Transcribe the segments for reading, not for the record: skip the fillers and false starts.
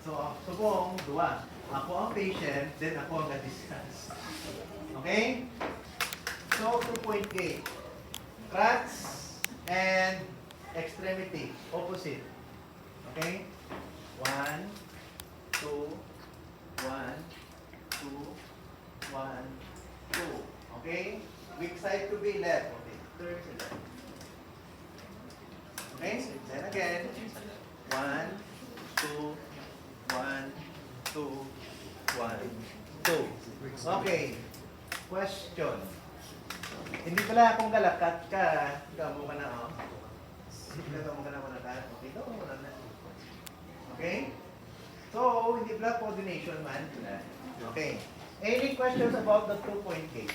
So, subong, duwa. Ako ang patient, then ako ang ga-discuss. Okay? So, 2.8. Cracks and extremity. Opposite. Okay? 1, 2, 1, 2, 1, 2. Okay? Weak side to be left. Okay. Turn to left. Okay? Then again. 1, 2, 1, 2, 1, 2. Okay. Question. Hindi pala akong galakat ka. Gamo ka na, oh. Gamo ka na muna ka. Okay, ito muna na. Okay? So, hindi pala coordination man. Okay. Any questions about the 2-point gate?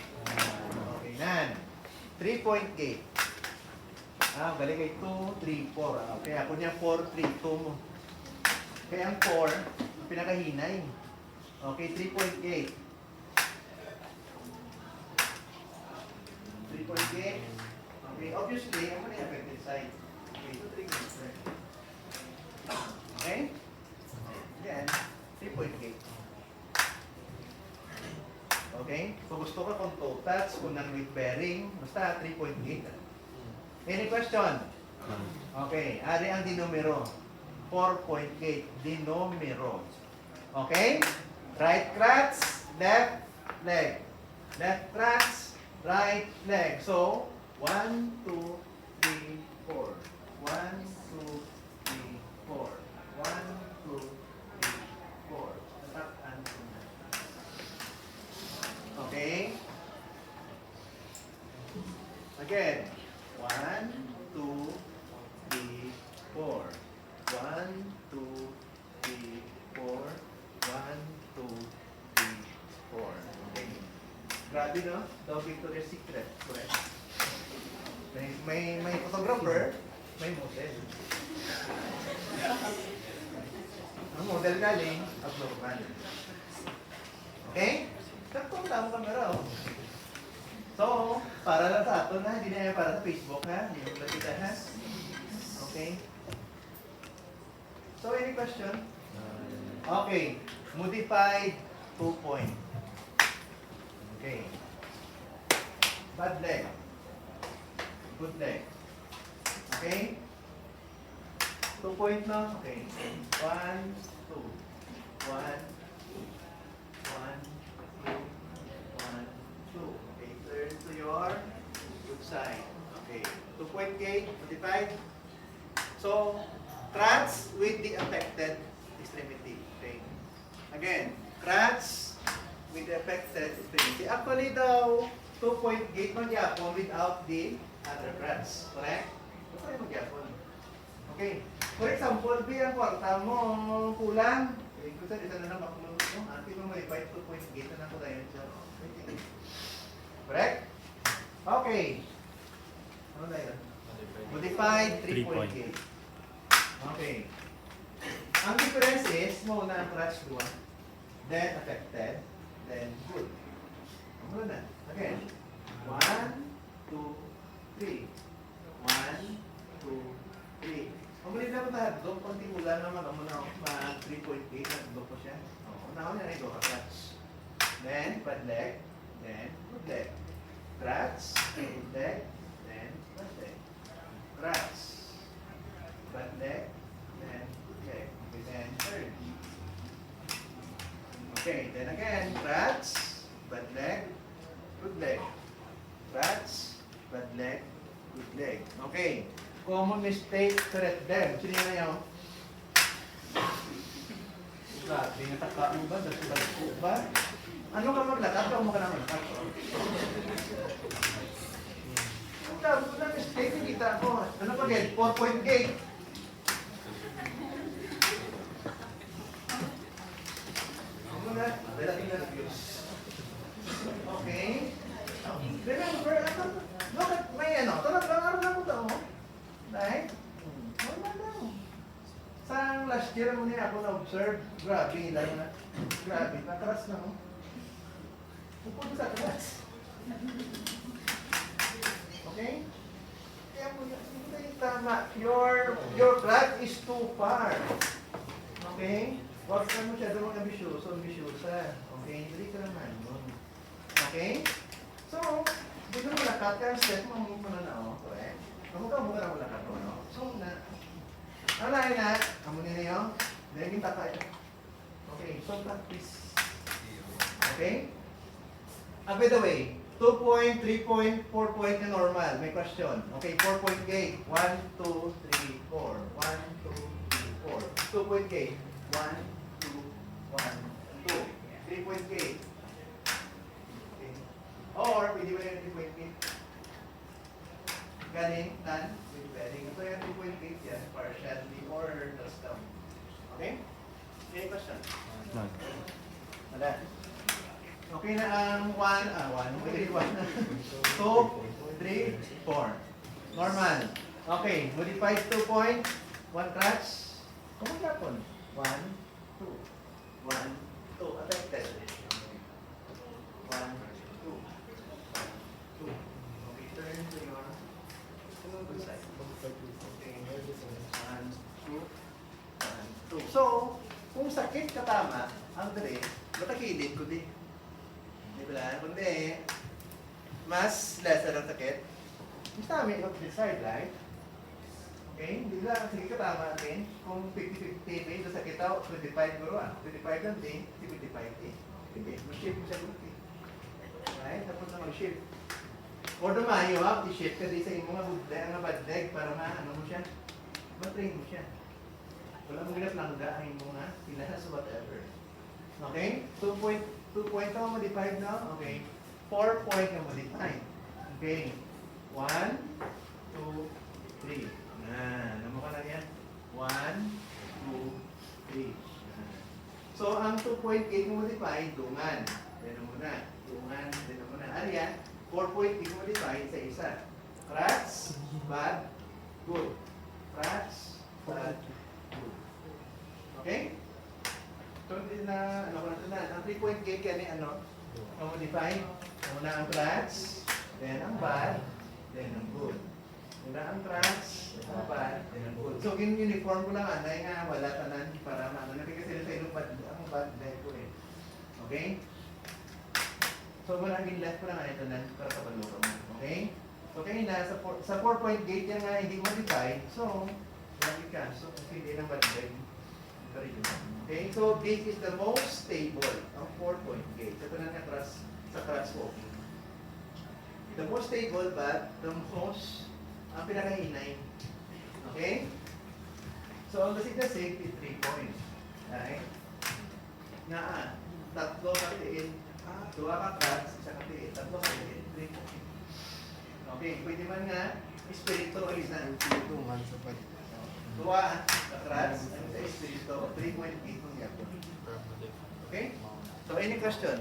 Okay, nan. 3-point gate. Galing kay 2, 3, 4. Okay, ako niya 4, 3, 2 mo. Kaya ang 4, pinakahinay. Okay, 3-point gate. 3-point gate. Okay, obviously, ako na yung affected side. Okay, 2, 3 gates. Okay? Then, 3-point gate. Okay? Kung gusto ka kung toe touch, kung non-weight bearing, basta 3-point gate. Any question? Okay, ari ang dinumero. 4-point gate, dinumero. Okay? Right crutch, left leg. Left crutch, right leg. So, 1, 2, 3, 4. 1, 2, 3, 4. 1, 2, 3, 4. Tatak-an ko na. Okay? Again. 1, 2, 3, 4. 1, 2, 3, 4. 1, 2, 3, 4. Okay. Grabe, no? Daw Victoria's Secret. Correct. May photographer, may model. Ang model galing, abnormal. Okay? Taktong tama kamera, oh. So, para lang sa ato na, hindi na yan para sa Facebook, ha? Hindi mo kita, ha? Okay? So, any question? Okay. Modified 2-point. Okay. Bad leg. Good leg. Okay? 2-point na? Okay. 1, 2. 1, 2. 1, 2. 1, 2. Okay, turn to your good side. Okay, 2-point gate, modified. So, crutch with the affected extremity. Okay. Again, crutch with the affected extremity. Actually daw, 2-point gate magyapon without the other crutch. Correct? Ito ay magyapon. Okay. For example, ang kwarta mo kulang. Okay, kung saan isa na lang ako mo. Ating mo modified 2-point gate na ako tayo dyan. Okay. Correct? Okay. Ano na yun? Modified 3-point gate. Okay. Ang difference is, muna ang crutch doon, then affected, then good. Ano na? Again. 1, 2, 3. 1, 2, 3. Kung muli na ko tayo, doon konti ulan naman, ako na ma-3.8, nag-doon ko siya. Una ko na rin ito, crutch. Then, bad leg. Then, good leg. Crutch, good leg, then, bad leg. Crutch, bad leg, then, good leg. Okay, then, third. Okay, then again, crutch, bad leg, good leg. Crutch, bad leg, good leg. Okay, common mistake, correct them. Sino na yun? Grabe, natakao ba? Dagdag ba? Ano ka maglakad? Ano ka na maglakad? Ang tawag ko na mistake, nakita ko. Ano pa din? 4-point gate. Ano na? Relating na reviews. Okay. Remember, look at may ano. Talagang araw na ko ito. Right? Wala lang. Sa last year mo niya ako na-observe. Grabe, lalo na. Grabe, nakaras na mo. Pupunta sa karas. Okay? Kaya mo yung tama. Your flag is too far. Okay? Huwag ka masyado mga ambisyosa. Okay? Dali ka naman. Okay? So, dito mo lakat ka, step mo muna na, oh. Correct? Kamu mo na lakat mo, no? So, ano na, kamu nila yung, then yung takay. Okay, so practice. Okay? By the way, 2 point, 3 point, 4 point na normal. May question. Okay, 4 point gate. 1, 2, 3, 4. 1, 2, 3, 4. 2 point gate. 1, 2, 1, 2. 3 point gate. Okay. Or, pwede ba yung 3 point gate? Galing, none. Pwede. Ito yung 3 point gate yan. Partially or just down. Okay? Any question? None. Wala. Okay na ang 1, 2, 3, 4. Normal. Okay, modified 2 point, 1 crutch. Kung magkapon? 1, 2. 1, 2. Affected. 1, 2. 2. Okay, turn to your good side. Okay. 1, 2. 1, 2. So, kung sakit ka tama, ang dali, matakilid ko din. Di ba? Kundi, mas lesser ang sakit. Mas namin of this side, right? Okay? Hindi lang, sige ka tama natin. Kung 50-50 eh, sa sakit ako, 25 guro 25 lang din, 55 eh. Hindi, mag-shift mo siya gulti. Right? Tapos na mag-shift. Or dumayo ha, i-shift ka din sa iyong mga good leg, mga bad leg, para ano mo siya. Ma-train mo siya. Wala mong ginap-langga ang iyong mga pilas or whatever. Okay? 2 point ka modified na. Okay. 4 point ka modified. Okay. 1, 2, 3. Naman ka lang yan. 1, 2, 3. So, ang 2 point gate mo modified, dungan. Then muna. Dungan, then muna. Ariyan, 4 point gate mo modified sa isa. Cracks, bad, good. Cracks, bad, good. Okay? So, na, ano ko na ito na, ang 3-point gate yan eh, ano, modify, una ang trans, then ang bad, then ang good. Una ang trans, ang bad, then ang good. So, uniform ko lang, anay nga, wala tanan, para maano, kasi sa ilong bad, ang bad leg ko eh. Okay? So, maraming left ko lang, ito na, para sa palukan mo. Okay? So, kaya na, sa 4-point gate yan nga, hindi modify, so, lagi ka, so, kasi hindi ng bad leg. Okay, so this is the most stable ang 4-point gate. Ito na sa crutch walking. The most stable but the most ang pinakahinay. Okay? So ang dasig-dasig is 3 points. Right? Nga, tatlo katiin, 2 ka crutch, isa katiin, tatlo katiin, 3 points. Okay, pwede man nga, spiritualisan. Tulungan sa pag... 2 sa crutch, ang sa espiritu, 3.8 kung yapon. Okay? So any question?